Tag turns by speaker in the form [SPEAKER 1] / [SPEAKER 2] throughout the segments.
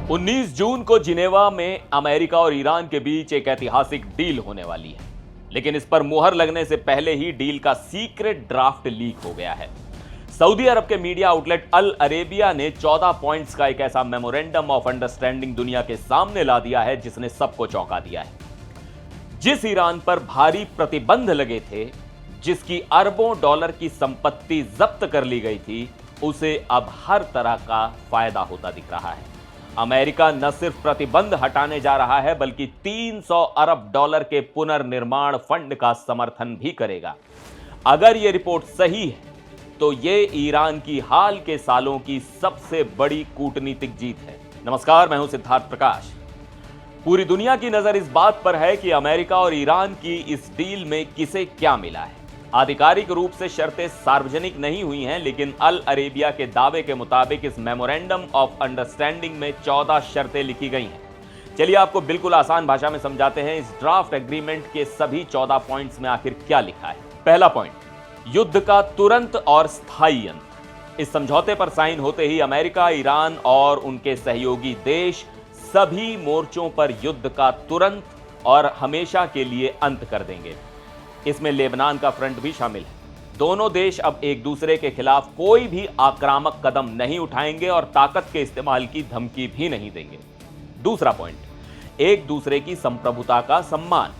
[SPEAKER 1] 19 जून को जिनेवा में अमेरिका और ईरान के बीच एक ऐतिहासिक डील होने वाली है, लेकिन इस पर मुहर लगने से पहले ही डील का सीक्रेट ड्राफ्ट लीक हो गया है। सऊदी अरब के मीडिया आउटलेट अल अरेबिया ने 14 पॉइंट्स का एक ऐसा मेमोरेंडम ऑफ अंडरस्टैंडिंग दुनिया के सामने ला दिया है जिसने सबको चौंका दिया है। जिस ईरान पर भारी प्रतिबंध लगे थे, जिसकी अरबों डॉलर की संपत्ति जब्त कर ली गई थी, उसे अब हर तरह का फायदा होता दिख रहा है। अमेरिका न सिर्फ प्रतिबंध हटाने जा रहा है, बल्कि 300 अरब डॉलर के पुनर्निर्माण फंड का समर्थन भी करेगा। अगर यह रिपोर्ट सही है तो यह ईरान की हाल के सालों की सबसे बड़ी कूटनीतिक जीत है। नमस्कार, मैं हूं सिद्धार्थ प्रकाश। पूरी दुनिया की नजर इस बात पर है कि अमेरिका और ईरान की इस डील में किसे क्या मिला है। आधिकारिक रूप से शर्तें सार्वजनिक नहीं हुई हैं, लेकिन अल अरेबिया के दावे के मुताबिक इस मेमोरेंडम ऑफ अंडरस्टैंडिंग में 14 शर्तें लिखी गई हैं। चलिए आपको बिल्कुल आसान भाषा में समझाते हैं इस ड्राफ्ट एग्रीमेंट के सभी 14 पॉइंट्स में आखिर क्या लिखा है। पहला पॉइंट, युद्ध का तुरंत और स्थायी अंत। इस समझौते पर साइन होते ही अमेरिका, ईरान और उनके सहयोगी देश सभी मोर्चों पर युद्ध का तुरंत और हमेशा के लिए अंत कर देंगे। इसमें लेबनान का फ्रंट भी शामिल है। दोनों देश अब एक दूसरे के खिलाफ कोई भी आक्रामक कदम नहीं उठाएंगे और ताकत के इस्तेमाल की धमकी भी नहीं देंगे। दूसरा पॉइंट, एक दूसरे की संप्रभुता का सम्मान।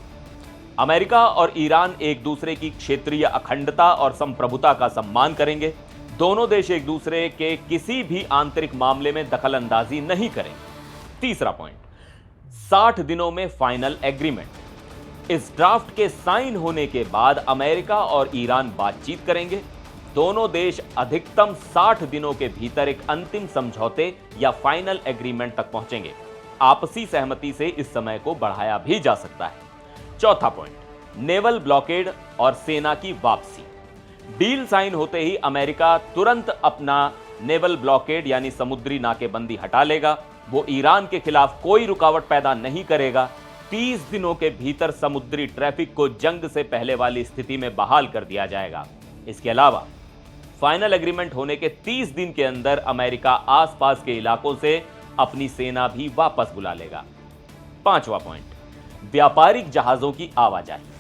[SPEAKER 1] अमेरिका और ईरान एक दूसरे की क्षेत्रीय अखंडता और संप्रभुता का सम्मान करेंगे। दोनों देश एक दूसरे के किसी भी आंतरिक मामले में दखल अंदाजी नहीं करेंगे। तीसरा पॉइंट, 60 दिनों में फाइनल एग्रीमेंट। इस ड्राफ्ट के साइन होने के बाद अमेरिका और ईरान बातचीत करेंगे। दोनों देश अधिकतम 60 दिनों के भीतर एक अंतिम समझौते या फाइनल एग्रीमेंट तक पहुंचेंगे। आपसी सहमति से इस समय को बढ़ाया भी जा सकता है। चौथा पॉइंट, नेवल ब्लॉकेड और सेना की वापसी। डील साइन होते ही अमेरिका तुरंत अपना नेवल ब्लॉकेड यानी समुद्री नाकेबंदी हटा लेगा। वो ईरान के खिलाफ कोई रुकावट पैदा नहीं करेगा। 30 दिनों के भीतर समुद्री ट्रैफिक को जंग से पहले वाली स्थिति में बहाल कर दिया जाएगा। इसके अलावा फाइनल एग्रीमेंट होने के 30 दिन के अंदर अमेरिका आसपास के इलाकों से अपनी सेना भी वापस बुला लेगा। पांचवा पॉइंट, व्यापारिक जहाजों की आवाजाही।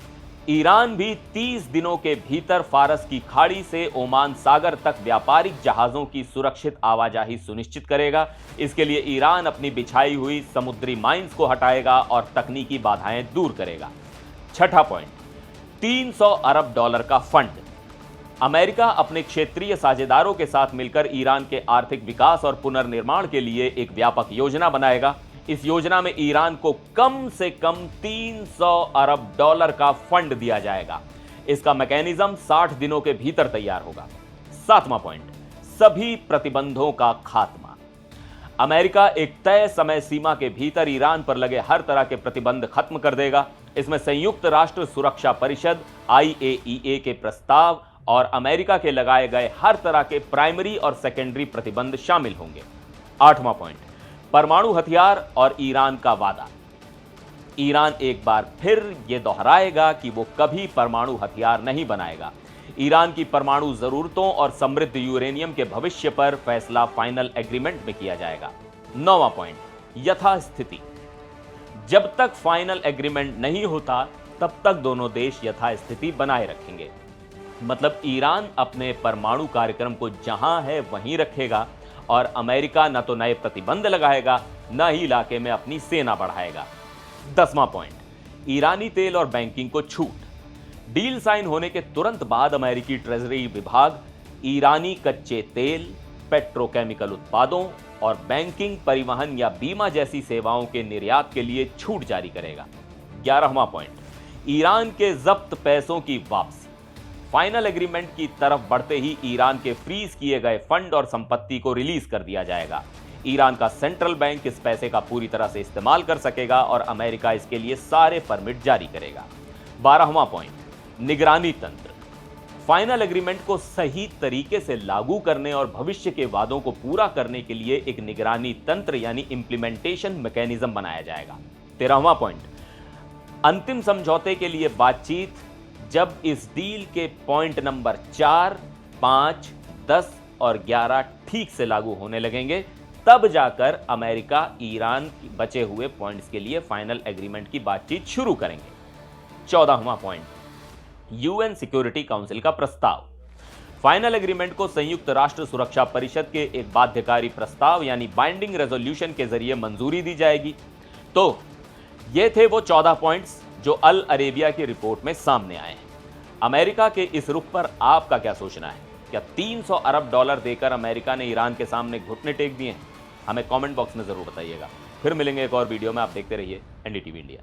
[SPEAKER 1] ईरान भी 30 दिनों के भीतर फारस की खाड़ी से ओमान सागर तक व्यापारिक जहाजों की सुरक्षित आवाजाही सुनिश्चित करेगा। इसके लिए ईरान अपनी बिछाई हुई समुद्री माइंस को हटाएगा और तकनीकी बाधाएं दूर करेगा। छठा पॉइंट, 300 अरब डॉलर का फंड। अमेरिका अपने क्षेत्रीय साझेदारों के साथ मिलकर ईरान के आर्थिक विकास और पुनर्निर्माण के लिए एक व्यापक योजना बनाएगा। इस योजना में ईरान को कम से कम 300 अरब डॉलर का फंड दिया जाएगा। इसका मैकेनिज्म 60 दिनों के भीतर तैयार होगा। सातवां पॉइंट, सभी प्रतिबंधों का खात्मा। अमेरिका एक तय समय सीमा के भीतर ईरान पर लगे हर तरह के प्रतिबंध खत्म कर देगा। इसमें संयुक्त राष्ट्र सुरक्षा परिषद IAEA के प्रस्ताव और अमेरिका के लगाए गए हर तरह के प्राइमरी और सेकेंडरी प्रतिबंध शामिल होंगे। आठवां पॉइंट, परमाणु हथियार और ईरान का वादा। ईरान एक बार फिर यह दोहराएगा कि वो कभी परमाणु हथियार नहीं बनाएगा। ईरान की परमाणु जरूरतों और समृद्ध यूरेनियम के भविष्य पर फैसला फाइनल एग्रीमेंट में किया जाएगा। नौवां पॉइंट, यथास्थिति। जब तक फाइनल एग्रीमेंट नहीं होता तब तक दोनों देश यथास्थिति बनाए रखेंगे। मतलब ईरान अपने परमाणु कार्यक्रम को जहां है वहीं रखेगा और अमेरिका न तो नए प्रतिबंध लगाएगा, न ही इलाके में अपनी सेना बढ़ाएगा। 10वां पॉइंट, ईरानी तेल और बैंकिंग को छूट। डील साइन होने के तुरंत बाद अमेरिकी ट्रेजरी विभाग ईरानी कच्चे तेल, पेट्रोकेमिकल उत्पादों और बैंकिंग, परिवहन या बीमा जैसी सेवाओं के निर्यात के लिए छूट जारी करेगा। 11वां पॉइंट, ईरान के जब्त पैसों की वापसी। फाइनल एग्रीमेंट की तरफ बढ़ते ही ईरान के फ्रीज किए गए फंड और संपत्ति को रिलीज कर दिया जाएगा। ईरान का सेंट्रल बैंक इस पैसे का पूरी तरह से इस्तेमाल कर सकेगा और अमेरिका इसके लिए सारे परमिट जारी करेगा। 12वां पॉइंट, निगरानी तंत्र। फाइनल एग्रीमेंट को सही तरीके से लागू करने और भविष्य के वादों को पूरा करने के लिए एक निगरानी तंत्र यानी इंप्लीमेंटेशन मैकेनिज्म बनाया जाएगा। 13वां पॉइंट, अंतिम समझौते के लिए बातचीत। जब इस डील के पॉइंट नंबर 4, 5, 10 और 11 ठीक से लागू होने लगेंगे तब जाकर अमेरिका ईरान की बचे हुए पॉइंट्स के लिए फाइनल एग्रीमेंट की बातचीत शुरू करेंगे। 14वां पॉइंट, यूएन सिक्योरिटी काउंसिल का प्रस्ताव। फाइनल एग्रीमेंट को संयुक्त राष्ट्र सुरक्षा परिषद के एक बाध्यकारी प्रस्ताव यानी बाइंडिंग रेजोल्यूशन के जरिए मंजूरी दी जाएगी। तो ये थे वो 14 पॉइंट्स जो अल अरेबिया की रिपोर्ट में सामने आए हैं। अमेरिका के इस रुख पर आपका क्या सोचना है? क्या 300 अरब डॉलर देकर अमेरिका ने ईरान के सामने घुटने टेक दिए हैं? हमें कमेंट बॉक्स में जरूर बताइएगा। फिर मिलेंगे एक और वीडियो में। आप देखते रहिए एनडीटीवी इंडिया।